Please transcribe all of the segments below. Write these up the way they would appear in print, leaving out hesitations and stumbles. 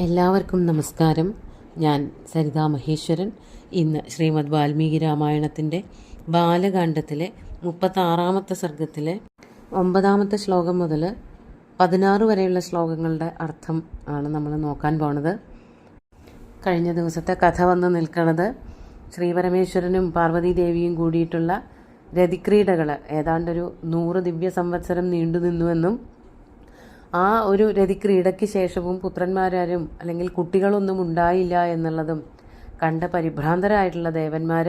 എല്ലാവർക്കും നമസ്കാരം. ഞാൻ സരിതാ മഹേശ്വരൻ. ഇന്ന് ശ്രീമദ് വാൽമീകി രാമായണത്തിൻ്റെ ബാലകാണ്ഡത്തിലെ 36-ാമത്തെ സർഗത്തിലെ 9-ാമത്തെ ശ്ലോകം മുതൽ 16 വരെയുള്ള ശ്ലോകങ്ങളുടെ അർത്ഥം ആണ് നമ്മൾ നോക്കാൻ പോണത്. കഴിഞ്ഞ ദിവസത്തെ കഥ വന്ന് നിൽക്കുന്നത് ശ്രീപരമേശ്വരനും പാർവതീദേവിയും കൂടിയിട്ടുള്ള രതിക്രീഡകൾ ഏതാണ്ടൊരു 100 ദിവ്യ സംവത്സരം നീണ്ടു നിന്നുവെന്നും ആ ഒരു രതിക്രീഡയ്ക്ക് ശേഷവും പുത്രന്മാരും അല്ലെങ്കിൽ കുട്ടികളൊന്നും ഉണ്ടായില്ല എന്നുള്ളതും കണ്ട പരിഭ്രാന്തരായിട്ടുള്ള ദേവന്മാർ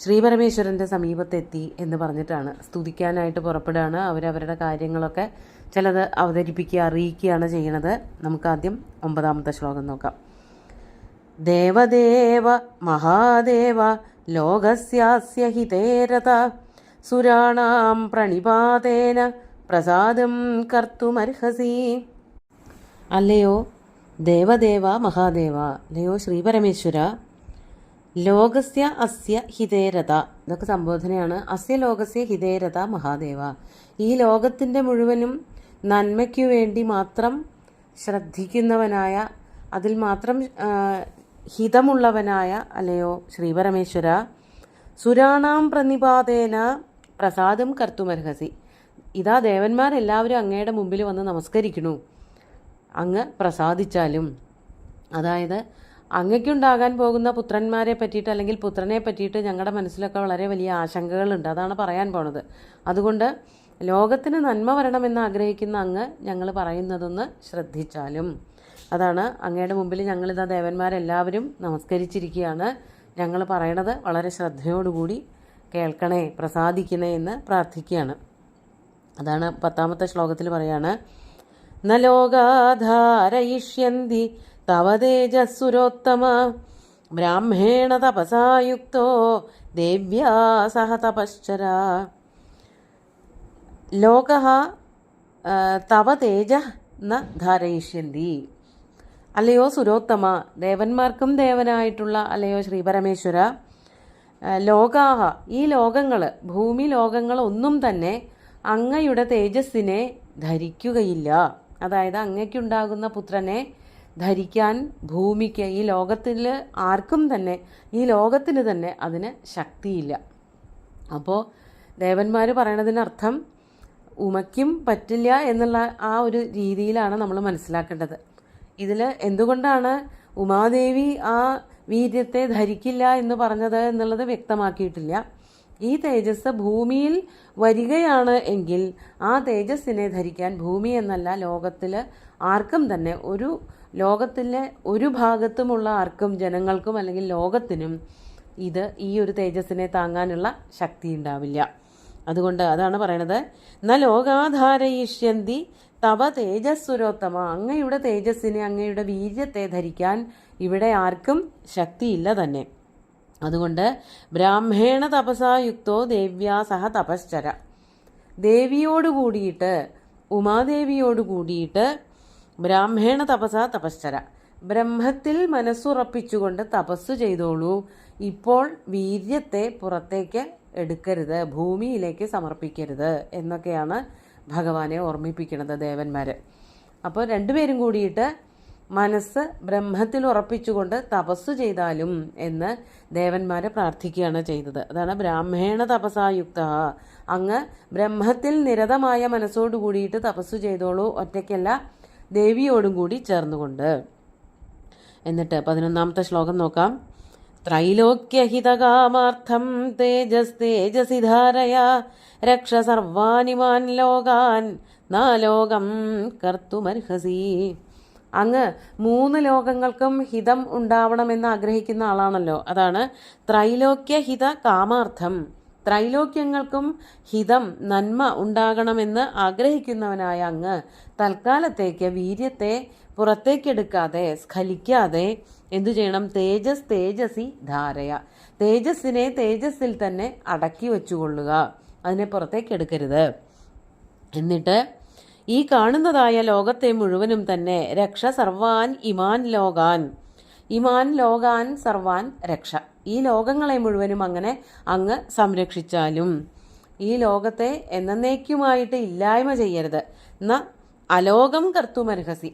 ശ്രീപരമേശ്വരൻ്റെ സമീപത്തെത്തി എന്ന് പറഞ്ഞിട്ടാണ് സ്തുതിക്കാനായിട്ട് പുറപ്പെടുകയാണ്. അവരവരുടെ കാര്യങ്ങളൊക്കെ ചിലത് അവതരിപ്പിക്കുക, അറിയിക്കുകയാണ് ചെയ്യണത്. നമുക്കാദ്യം 9-ാമത്തെ ശ്ലോകം നോക്കാം. ദേവദേവ മഹാദേവ ലോകസ്യാസ്യ ഹിതേരത സുരാണാം പ്രണിപാതേന പ്രസാദം കർത്തുമർഹസി. അല്ലയോ ദേവദേവ മഹാദേവ, അല്ലയോ ശ്രീപരമേശ്വര, ലോകസ്യ അസ്യ ഹിതേരത, ഇതൊക്കെ സംബോധനയാണ്. അസ്യ ലോകസ്യ ഹിതേരത മഹാദേവ, ഈ ലോകത്തിൻ്റെ മുഴുവനും നന്മയ്ക്കു വേണ്ടി മാത്രം ശ്രദ്ധിക്കുന്നവനായ, അതിൽ മാത്രം ഹിതമുള്ളവനായ അല്ലയോ ശ്രീപരമേശ്വര, സുരാണാം പ്രണിപാതേന പ്രസാദം കർത്തുമർഹസി, ഇതാ ദേവന്മാരെല്ലാവരും അങ്ങയുടെ മുമ്പിൽ വന്ന് നമസ്കരിക്കണു, അങ്ങ് പ്രസാദിച്ചാലും. അതായത് അങ്ങയ്ക്കുണ്ടാകാൻ പോകുന്ന പുത്രന്മാരെ പറ്റിയിട്ട് അല്ലെങ്കിൽ പുത്രനെ പറ്റിയിട്ട് ഞങ്ങളുടെ മനസ്സിലൊക്കെ വളരെ വലിയ ആശങ്കകളുണ്ട്. അതാണ് പറയാൻ പോണത്. അതുകൊണ്ട് ലോകത്തിന് നന്മ വരണമെന്ന് ആഗ്രഹിക്കുന്ന അങ്ങ് ഞങ്ങൾ പറയുന്നതൊന്ന് ശ്രദ്ധിച്ചാലും. അതാണ് അങ്ങയുടെ മുമ്പിൽ ഞങ്ങളിതാ ദേവന്മാരെല്ലാവരും നമസ്കരിച്ചിരിക്കുകയാണ്, ഞങ്ങൾ പറയണത് വളരെ ശ്രദ്ധയോടുകൂടി കേൾക്കണേ, പ്രസാദിക്കണേ എന്ന് പ്രാർത്ഥിക്കുകയാണ്. അതാണ് 10-ാമത്തെ ശ്ലോകത്തിൽ പറയാണ്. ന ലോകാധാരയിഷ്യന്തി തവ തേജസ്സുരോത്തമ ബ്രാഹ്മേണ തപസായുക്തോ ദേവ്യാ സഹ തപശ്ചര. ലോകഃ തവ തേജ ന ധാരയിഷ്യന്തി, അല്ലയോ സുരോത്തമ, ദേവന്മാർക്കും ദേവനായിട്ടുള്ള അല്ലയോ ശ്രീപരമേശ്വര, ലോകാഹ, ഈ ലോകങ്ങൾ, ഭൂമി ലോകങ്ങൾ ഒന്നും തന്നെ അങ്ങയുടെ തേജസ്സിനെ ധരിക്കുകയില്ല. അതായത് അങ്ങയ്ക്കുണ്ടാകുന്ന പുത്രനെ ധരിക്കാൻ ഭൂമിക്ക്, ഈ ലോകത്തിൽ ആർക്കും തന്നെ, ഈ ലോകത്തിന് തന്നെ അതിന് ശക്തിയില്ല. അപ്പോൾ ദേവന്മാർ പറയണതിനർത്ഥം ഉമയ്ക്കും പറ്റില്ല എന്നുള്ള ആ ഒരു രീതിയിലാണ് നമ്മൾ മനസ്സിലാക്കേണ്ടത്. ഇതിൽ എന്തുകൊണ്ടാണ് ഉമാദേവി ആ വീര്യത്തെ ധരിക്കില്ല എന്ന് പറഞ്ഞത് എന്നുള്ളത് വ്യക്തമാക്കിയിട്ടില്ല. ഈ തേജസ് ഭൂമിയിൽ വരികയാണ് എങ്കിൽ ആ തേജസ്സിനെ ധരിക്കാൻ ഭൂമി എന്നല്ല, ലോകത്തിൽ ആർക്കും തന്നെ, ഒരു ലോകത്തിലെ ഒരു ഭാഗത്തുമുള്ള ആർക്കും, ജനങ്ങൾക്കും അല്ലെങ്കിൽ ലോകത്തിനും ഈ ഒരു തേജസ്സിനെ താങ്ങാനുള്ള ശക്തി ഉണ്ടാവില്ല. അതുകൊണ്ട് അതാണ് പറയണത്, ന ലോകാധാരയിഷ്യന്തി തവ തേജസ്സുരോത്തമ, അങ്ങയുടെ തേജസ്സിനെ, അങ്ങയുടെ വീര്യത്തെ ധരിക്കാൻ ഇവിടെ ആർക്കും ശക്തിയില്ല തന്നെ. അതുകൊണ്ട് ബ്രാഹ്മേണ തപസായുക്തോ ദേവ്യാ സഹ തപശ്ചര, ദേവിയോട് കൂടിയിട്ട്, ഉമാദേവിയോട് കൂടിയിട്ട്, ബ്രാഹ്മേണ തപസ തപശ്ചര, ബ്രഹ്മത്തിൽ മനസ്സുറപ്പിച്ചുകൊണ്ട് തപസ് ചെയ്തോളൂ. ഇപ്പോൾ വീര്യത്തെ പുറത്തേക്ക് എടുക്കരുത്, ഭൂമിയിലേക്ക് സമർപ്പിക്കരുത് എന്നൊക്കെയാണ് ഭഗവാനെ ഓർമ്മിപ്പിക്കുന്നത് ദേവന്മാർ. അപ്പോൾ രണ്ടുപേരും കൂടിയിട്ട് മനസ്സ് ബ്രഹ്മത്തിൽ ഉറപ്പിച്ചുകൊണ്ട് തപസ് ചെയ്താലും എന്ന് ദേവന്മാരെ പ്രാർത്ഥിക്കുകയാണ് ചെയ്തത്. അതാണ് ബ്രാഹ്മേണ തപസായുക്ത, അങ്ങ് ബ്രഹ്മത്തിൽ നിരതമായ മനസ്സോട് കൂടിയിട്ട് തപസ് ചെയ്തോളൂ, ഒറ്റയ്ക്കല്ല, ദേവിയോടും കൂടി ചേർന്നുകൊണ്ട്. എന്നിട്ട് 11-ാമത്തെ ശ്ലോകം നോക്കാം. ത്രൈലോക്യഹിതകാമാർത്ഥം തേജസ് തേജസി ധാരയ രക്ഷ സർവാനിമാൻ ലോകാൻ നാലോകം കർത്തുമർഹസി. അങ്ങ് 3 ലോകങ്ങൾക്കും ഹിതം ഉണ്ടാവണമെന്ന് ആഗ്രഹിക്കുന്ന ആളാണല്ലോ. അതാണ് ത്രൈലോക്യഹിത കാമാർത്ഥം, ത്രൈലോക്യങ്ങൾക്കും ഹിതം, നന്മ ഉണ്ടാകണമെന്ന് ആഗ്രഹിക്കുന്നവനായ അങ്ങ് തൽക്കാലത്തേക്ക് വീര്യത്തെ പുറത്തേക്കെടുക്കാതെ, സ്ഖലിക്കാതെ എന്തു ചെയ്യണം? തേജസ് തേജസി ധാരയ, തേജസ്സിനെ തേജസ്സിൽ തന്നെ അടക്കി വെച്ചുകൊള്ളുക, അതിനെ പുറത്തേക്കെടുക്കരുത്. എന്നിട്ട് ഈ കാണുന്നതായ ലോകത്തെ മുഴുവനും തന്നെ രക്ഷ സർവാൻ ഇമാൻ ലോകാൻ, ഇമാൻ ലോകാൻ സർവാൻ രക്ഷ, ഈ ലോകങ്ങളെ മുഴുവനും അങ്ങനെ അങ്ങ് സംരക്ഷിച്ചാലും, ഈ ലോകത്തെ എന്നേക്കുമായിട്ട് ഇല്ലായ്മ ചെയ്യരുത്. ന അലോകം കർത്തുമർഹസി,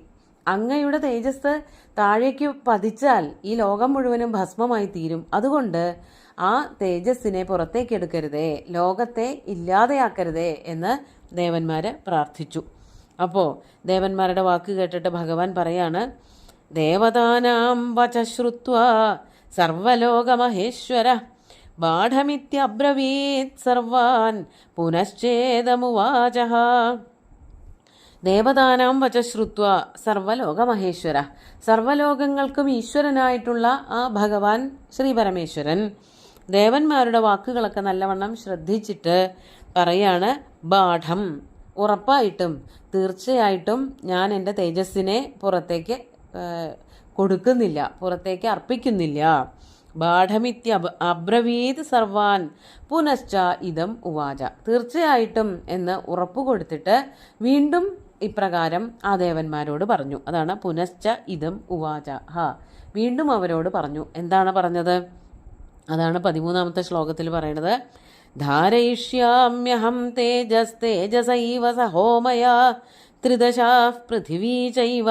അങ്ങയുടെ തേജസ് താഴേക്ക് പതിച്ചാൽ ഈ ലോകം മുഴുവനും ഭസ്മമായി തീരും. അതുകൊണ്ട് ആ തേജസ്സിനെ പുറത്തേക്ക് എടുക്കരുതേ, ലോകത്തെ ഇല്ലാതെയാക്കരുതേ എന്ന് ദേവന്മാര് പ്രാർത്ഥിച്ചു. അപ്പോൾ ദേവന്മാരുടെ വാക്ക് കേട്ടിട്ട് ഭഗവാൻ പറയാണ്, ദേവതാനാം വചശ്രുത്വാ സർവലോകമഹേശ്വര ബാഢമിത്യബ്രവീത് സർവാൻ പുനശ്ചേദമുവാചഃ. ദേവതാനാം വചശ്രുത്വ സർവലോകമഹേശ്വര, സർവലോകങ്ങൾക്കും ഈശ്വരനായിട്ടുള്ള ആ ഭഗവാൻ ശ്രീ പരമേശ്വരൻ ദേവന്മാരുടെ വാക്കുകളൊക്കെ നല്ലവണ്ണം ശ്രദ്ധിച്ചിട്ട് പറയാണ്, ബാഠം, ഉറപ്പായിട്ടും തീർച്ചയായിട്ടും ഞാൻ എൻ്റെ തേജസ്സിനെ പുറത്തേക്ക് കൊടുക്കുന്നില്ല, പുറത്തേക്ക് അർപ്പിക്കുന്നില്ല. ബാഠമിത്യ അബ്രവീത് സർവാൻ പുനശ്ച ഇദം ഉവാച, തീർച്ചയായിട്ടും എന്ന് ഉറപ്പു കൊടുത്തിട്ട് വീണ്ടും ഇപ്രകാരം ആ ദേവന്മാരോട് പറഞ്ഞു. അതാണ് പുനശ്ച ഇദം ഉവാച. വീണ്ടും അവരോട് പറഞ്ഞു. എന്താണ് പറഞ്ഞത്? അതാണ് 13ാമത്തെ ശ്ലോകത്തിൽ പറയുന്നത്. ധാരയിഷ്യാമ്യഹം തേജസ്തേജസൈവ സഹോമയാ ത്രിദശാഃ പൃഥിവീ ചൈവ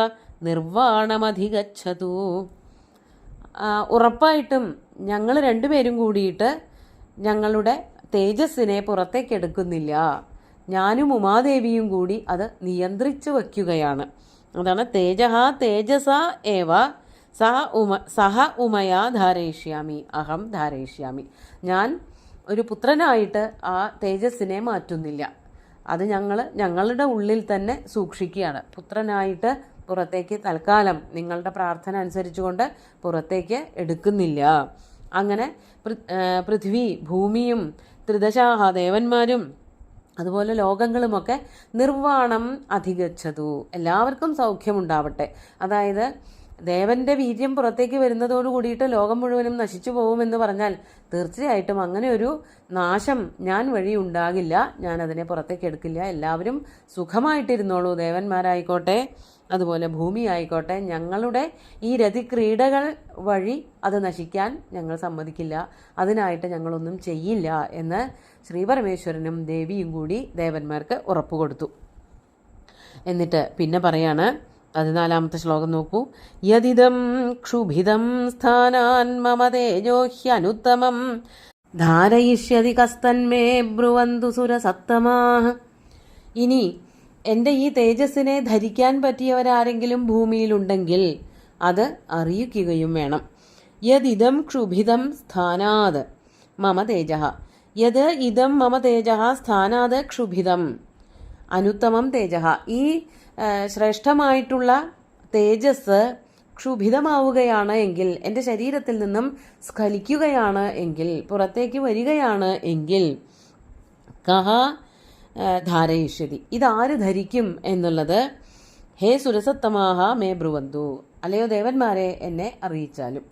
നിർവാണമധിഗച്ഛതു. ഉറപ്പായിട്ടും ഞങ്ങൾ രണ്ടുപേരും കൂടിയിട്ട് ഞങ്ങളുടെ തേജസ്സിനെ പുറത്തേക്കെടുക്കുന്നില്ല. ഞാനും ഉമാദേവിയും കൂടി അത് നിയന്ത്രിച്ചു വയ്ക്കുകയാണ്. അതാണ് തേജഃ തേജസ ഏവ സഹ ഉമയാ ധാരയിഷ്യാമി അഹം ധാരയിഷ്യാമി. ഞാൻ ഒരു പുത്രനായിട്ട് ആ തേജസ്സിനെ മാറ്റുന്നില്ല, അത് ഞങ്ങളുടെ ഉള്ളിൽ തന്നെ സൂക്ഷിക്കുകയാണ്. പുത്രനായിട്ട് പുറത്തേക്ക് തൽക്കാലം നിങ്ങളുടെ പ്രാർത്ഥന അനുസരിച്ചുകൊണ്ട് പുറത്തേക്ക് എടുക്കുന്നില്ല. അങ്ങനെ പൃഥ്വി, ഭൂമിയും ത്രിദശാഹ, ദേവന്മാരും അതുപോലെ ലോകങ്ങളുമൊക്കെ നിർവാണം അധിഗച്ഛതു, എല്ലാവർക്കും സൗഖ്യമുണ്ടാവട്ടെ. അതായത് ദേവന്റെ വീര്യം പുറത്തേക്ക് വരുന്നതോട് കൂടിയിട്ട് ലോകം മുഴുവനും നശിച്ചു പോകുമെന്ന് പറഞ്ഞാൽ തീർച്ചയായിട്ടും അങ്ങനെ ഒരു നാശം ഞാൻ വഴി ഉണ്ടാകില്ല. ഞാൻ അതിനെ പുറത്തേക്ക് എടുക്കില്ല. എല്ലാവരും സുഖമായിട്ടിരുന്നോളൂ. ദേവന്മാരായിക്കോട്ടെ അതുപോലെ ഭൂമി ആയിക്കോട്ടെ, ഞങ്ങളുടെ ഈ രതിക്രീഡകൾ വഴി അത് നശിക്കാൻ ഞങ്ങൾ സമ്മതിക്കില്ല. അതിനായിട്ട് ഞങ്ങളൊന്നും ചെയ്യില്ല എന്ന് ശ്രീപരമേശ്വരനും ദേവിയും കൂടി ദേവന്മാർക്ക് ഉറപ്പ് കൊടുത്തു. എന്നിട്ട് പിന്നെ പറയാണ്, 14ാമത്തെ ശ്ലോകം നോക്കൂ. യദിദം ക്ഷുഭിതം സ്ഥാനാൻ മമ തേജോഹ്യനുത്തമം ധാരയിഷ്യതി കസ്തന്മേ ബ്രുവന്തു സുരസത്തമാഃ. ഇനി എൻ്റെ ഈ തേജസ്സിനെ ധരിക്കാൻ പറ്റിയവരാരെങ്കിലും ഭൂമിയിലുണ്ടെങ്കിൽ അത് അറിയിക്കുകയും വേണം. യദിദം ക്ഷുഭിതം സ്ഥാനാത് മമ തേജഃ, യത് ഇദം മമ തേജഃ സ്ഥാനാത് ക്ഷുഭിതം അനുത്തമം തേജഃ. ഈ ശ്രേഷ്ഠമായിട്ടുള്ള തേജസ് ക്ഷുഭിതമാവുകയാണ് എങ്കിൽ, എൻ്റെ ശരീരത്തിൽ നിന്നും സ്ഖലിക്കുകയാണ് എങ്കിൽ, പുറത്തേക്ക് വരികയാണ് എങ്കിൽ, കഹ ധാരയിഷ്യതി, ഇതാര് ധരിക്കും എന്നുള്ളത് ഹേ സുരസത്തമാഹ മേ ബ്രുവന്തു, അല്ലയോ ദേവന്മാരെ എന്നെ അറിയിച്ചാലും.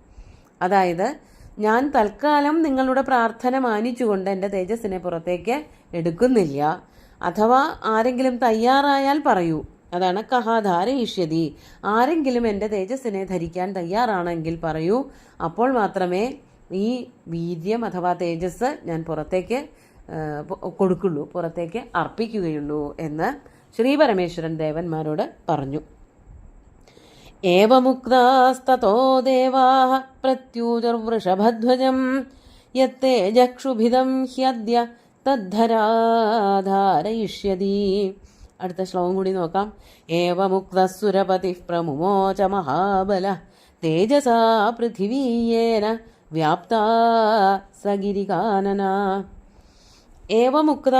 അതായത് ഞാൻ തൽക്കാലം നിങ്ങളുടെ പ്രാർത്ഥന മാനിച്ചുകൊണ്ട് എൻ്റെ തേജസ്സിനെ പുറത്തേക്ക് എടുക്കുന്നില്ല. അഥവാ ആരെങ്കിലും തയ്യാറായാൽ പറയൂ. അതാണ് കഹ ധാരയിഷ്യതി, ആരെങ്കിലും എൻ്റെ തേജസ്സിനെ ധരിക്കാൻ തയ്യാറാണെങ്കിൽ പറയൂ, അപ്പോൾ മാത്രമേ ഈ വീര്യം അഥവാ തേജസ് ഞാൻ പുറത്തേക്ക് കൊടുക്കുള്ളൂ, പുറത്തേക്ക് അർപ്പിക്കുകയുള്ളൂ എന്ന് ശ്രീ പരമേശ്വരൻ ദേവന്മാരോട് പറഞ്ഞു. ഏവമുക്താസ്തതോ ദേവാഃ പ്രത്യൂജർവൃഷഭധ്വജം യത്തേജക്ഷുഭിതം ഹ്യദ്യ തദ്ധരാധാരയിഷ്യതി. അടുത്ത ശ്ലോകം കൂടി നോക്കാം. ഏവമുക്തസുരപതി പ്രമുമോച മഹാബല തേജസാ പൃഥിവീയേന വ്യാപ്താ സഗിരികാനന. ഏവമുക്ത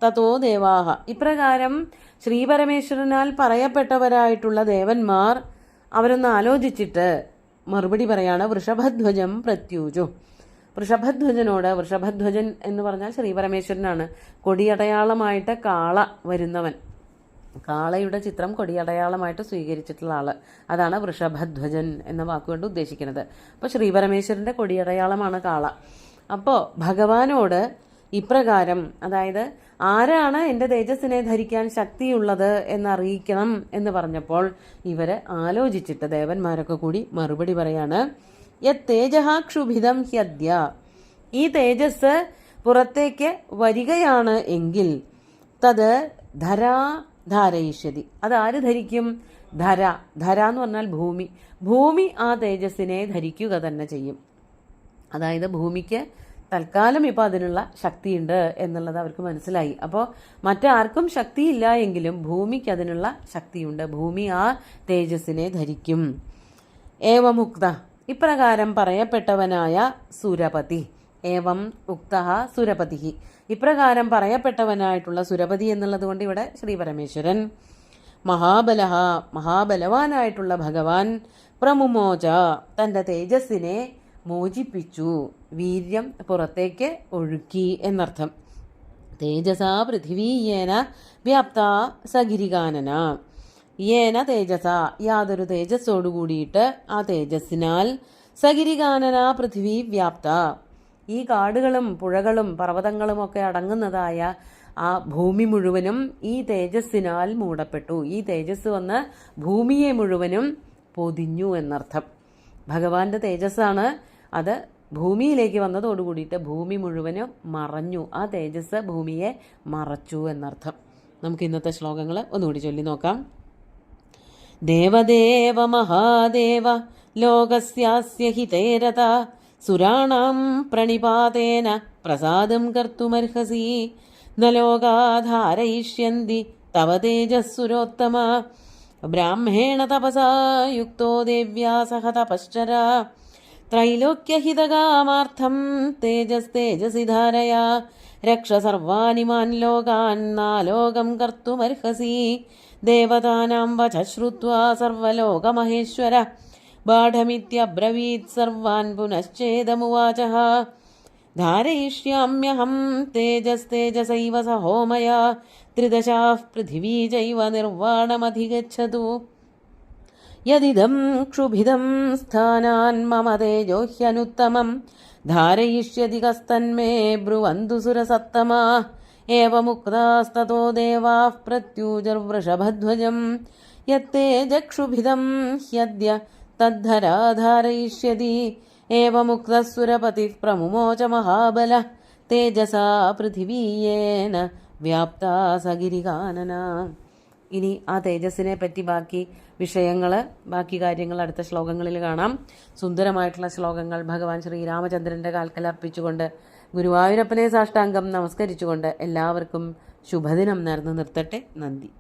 തതോ ദേവാഹ, ഇപ്രകാരം ശ്രീപരമേശ്വരനാൽ പറയപ്പെട്ടവരായിട്ടുള്ള ദേവന്മാർ അവരൊന്ന് ആലോചിച്ചിട്ട് മറുപടി പറയാണ്. വൃഷഭധ്വജം പ്രത്യൂജു, വൃഷഭധ്വജനോട്, വൃഷഭധ്വജൻ എന്ന് പറഞ്ഞാൽ ശ്രീപരമേശ്വരനാണ്. കൊടിയടയാളമായിട്ട് കാള വരുന്നവൻ, കാളയുടെ ചിത്രം കൊടിയടയാളമായിട്ട് സ്വീകരിച്ചിട്ടുള്ള ആള്, അതാണ് വൃഷഭധ്വജൻ എന്ന വാക്കുകൊണ്ട് ഉദ്ദേശിക്കുന്നത്. അപ്പോൾ ശ്രീപരമേശ്വരന്റെ കൊടിയടയാളമാണ് കാള. അപ്പോൾ ഭഗവാനോട് ഇപ്രകാരം, അതായത് ആരാണ് എൻ്റെ തേജസ്സിനെ ധരിക്കാൻ ശക്തിയുള്ളത് എന്നറിയിക്കണം എന്ന് പറഞ്ഞപ്പോൾ ഇവര് ആലോചിച്ചിട്ട് ദേവന്മാരൊക്കെ കൂടി മറുപടി പറയാണ്. യത്തേജഃ ക്ഷുഭിതം ഹ്യദ്യ, ഈ തേജസ് പുറത്തേക്ക് വരികയാണ് എങ്കിൽ തത് ധരാ ധാരയിഷ്യതി, അതാര് ധരിക്കും? ധര, ധര എന്ന് പറഞ്ഞാൽ ഭൂമി, ഭൂമി ആ തേജസ്സിനെ ധരിക്കുക തന്നെ ചെയ്യും. അതായത് ഭൂമിക്ക് തൽക്കാലം ഇപ്പോൾ അതിനുള്ള ശക്തിയുണ്ട് എന്നുള്ളത് അവർക്ക് മനസ്സിലായി. അപ്പോൾ മറ്റാർക്കും ശക്തിയില്ല എങ്കിലും ഭൂമിക്ക് അതിനുള്ള ശക്തിയുണ്ട്, ഭൂമി ആ തേജസ്സിനെ ധരിക്കും. ഏവമുക്ത, ഇപ്രകാരം പറയപ്പെട്ടവനായ സുരപതി, ഏവം ഉക്ത സുരപതി, ഇപ്രകാരം പറയപ്പെട്ടവനായിട്ടുള്ള സുരപതി എന്നുള്ളത് കൊണ്ട് ഇവിടെ ശ്രീ പരമേശ്വരൻ, മഹാബല, മഹാബലവാനായിട്ടുള്ള ഭഗവാൻ, പ്രമുമോച, തൻ്റെ തേജസ്സിനെ മോചിപ്പിച്ചു, വീര്യം പുറത്തേക്ക് ഒഴുക്കി എന്നർത്ഥം. തേജസാ പൃഥിവീ യേന വ്യാപ്ത സഗിരികാനന, യേന തേജസ, യാതൊരു തേജസ്സോടു കൂടിയിട്ട് ആ തേജസ്സിനാൽ, സഗിരികാനന പൃഥിവി വ്യാപ്ത, ഈ കാടുകളും പുഴകളും പർവ്വതങ്ങളും ഒക്കെ അടങ്ങുന്നതായ ആ ഭൂമി മുഴുവനും ഈ തേജസ്സിനാൽ മൂടപ്പെട്ടു. ഈ തേജസ് വന്ന് ഭൂമിയെ മുഴുവനും പൊതിഞ്ഞു എന്നർത്ഥം. ഭഗവാന്റെ തേജസ്സാണ്, അത് ഭൂമിയിലേക്ക് വന്നതോടുകൂടിയിട്ട് ഭൂമി മുഴുവനും മറഞ്ഞു, ആ തേജസ് ഭൂമിയെ മറച്ചു എന്നർത്ഥം. നമുക്ക് ഇന്നത്തെ ശ്ലോകങ്ങൾ ഒന്നുകൂടി ചൊല്ലി നോക്കാം. ദേവദേവ മഹാദേവ ലോകസ്യാസ്യ ഹിതേരത സുരാണാം പ്രണിപാതേന പ്രസാദം കർത്തുമർഹസി ന ലോകാധാരയിഷ്യന്തി തവ തേജസ്സുരോത്തമ ബ്രാഹ്മേണ തപസാ യുക്തോ ദേവ്യാ സഹ തപശ്ചര ത്രൈലോക്യഹിതകാമാർത്ഥം തേജസ്തേജസി ധാരയാ രക്ഷ സർവാനിമാൻ ലോകാൻ നാലോകം കർത്തുമർഹസി ദേവതാനാം വച ശ്രുത്വാ സർവലോകമഹേശ്വര ബാഢമിത്യബ്രവീത് സർവാൻ പുനശ്ചേദമുവാചഃ ധാരയിഷ്യാമ്യഹം തേജസ്തേജസൈവ സഹോമയാ ത്രിദശാഃ പൃഥിവീ ചൈവ നിർവാണമധിഗച്ഛതു യദിദം ക്ഷുഭിദം സ്ഥാനാൻ മമ തേജോ ഹ്യനുത്തമം ധാരയിഷ്യതി കസ്തന്മേ ബ്രുവന്തു സുരസത്തമാഃ ഏവമുക്താസ്തതോ ദേവാഃ പ്രത്യൂജർവൃഷഭധ്വജം യത്തേജക്ഷുഭിദം ഹ്യദ്യ തദ്ധരാ ധാരയിഷ്യതി ഏവമുക്തഃ സുരപതിഃ പ്രമുമോച മഹാബലഃ തേജസാ പൃഥിവീയേന വ്യാപ്താ സഗിരികാനന. ഇനി ആ തേജസ്സിനെ പറ്റി ബാക്കി വിഷയങ്ങൾ, ബാക്കി കാര്യങ്ങൾ അടുത്ത ശ്ലോകങ്ങളിൽ കാണാം. സുന്ദരമായിട്ടുള്ള ശ്ലോകങ്ങൾ ഭഗവാൻ ശ്രീരാമചന്ദ്രൻ്റെ കാൽക്കൽ അർപ്പിച്ചുകൊണ്ട് ഗുരുവായൂരപ്പനെ സാഷ്ടാംഗം നമസ്കരിച്ചുകൊണ്ട് എല്ലാവർക്കും ശുഭദിനം നേർന്നു നിർത്തട്ടെ. നന്ദി.